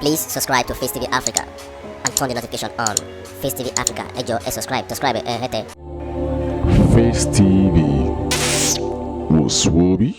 Please subscribe to Face TV Africa and turn the notification on. Face TV Africa, ẹ jọ̀ọ́ ẹ subscribe, hete. Face TV was Swoby.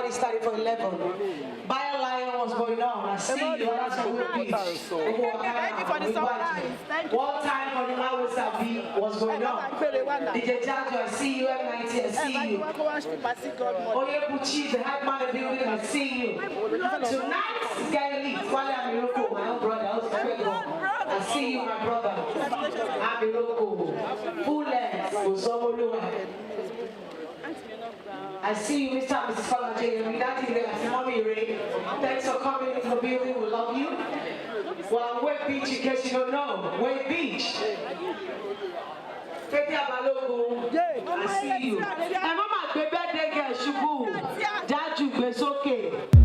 party started for 11. Buy a Lion was going on. I see you. That's what we beach. Thank you for the surprise. Thank you. One time on the Maui Sabi was going on. DJ Jajo, I see you. M90, I see you. Oye Puchi, the head man of the building, I see you. Tonight, Guy Lee, Wale Amiroko, my own brother. I see you, my brother. Amiroko. Full length. Osomoluwa. I see you, Mr. and Mrs. Kolawole Ajeyemi. That is there. Mommy Ray. Thanks for coming into the building. We love you. Well, Wave Beach, in case you don't know. Wave Beach. Feti Abalogo. I see you. And Mama, the birthday girl, Shubu. Jaju, it's okay.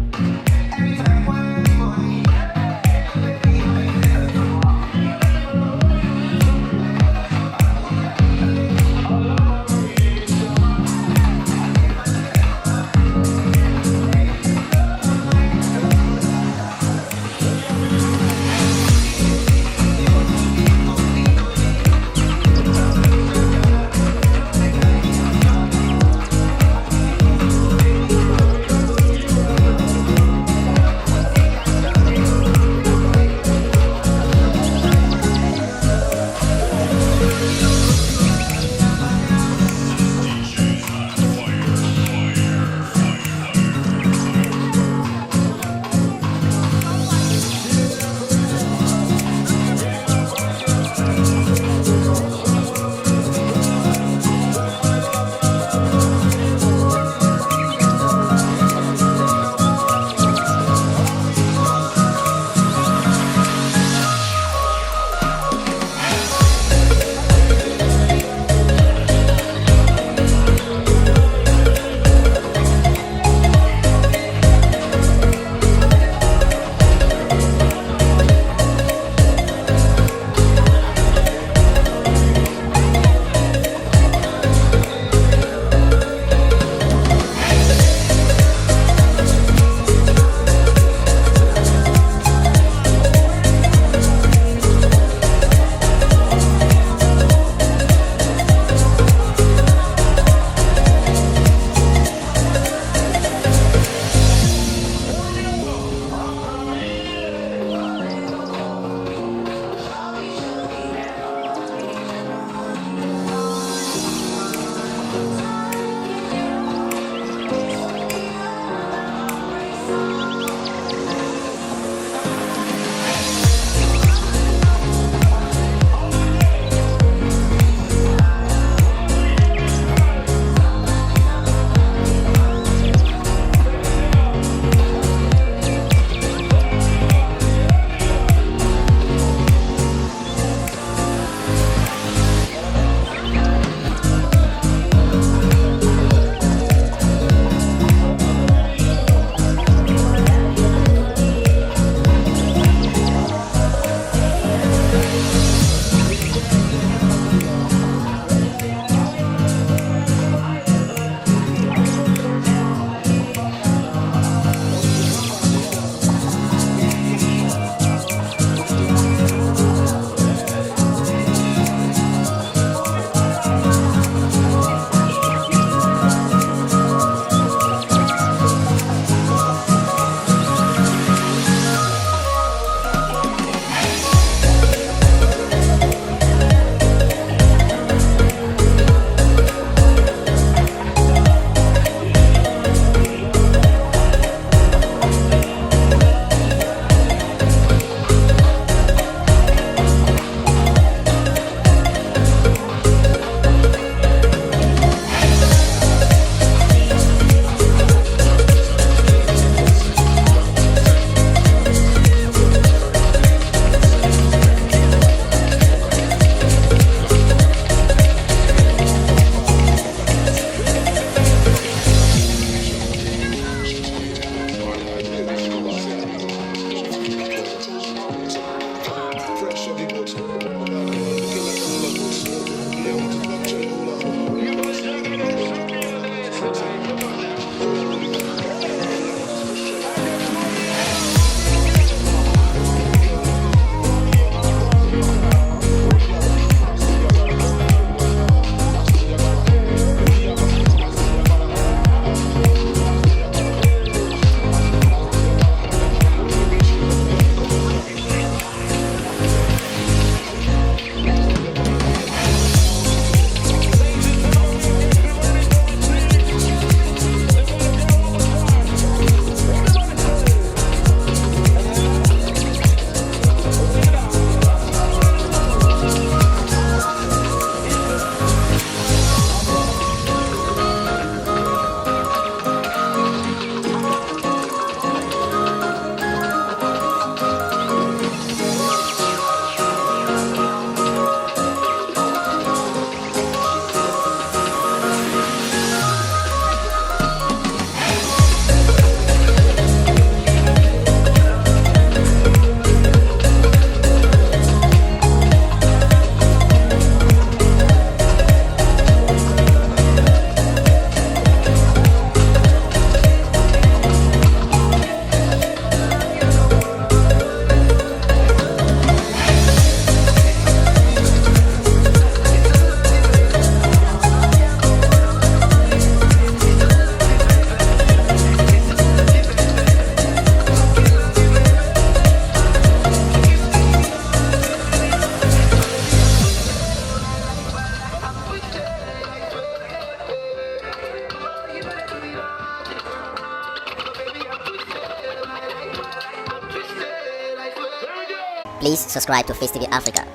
Please subscribe to Face TV Africa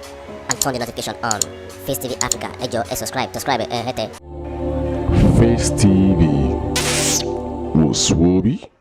and turn the notification on. Face TV Africa, ẹ jọ̀ọ́ ẹ subscribe hete. Face TV was Swoby.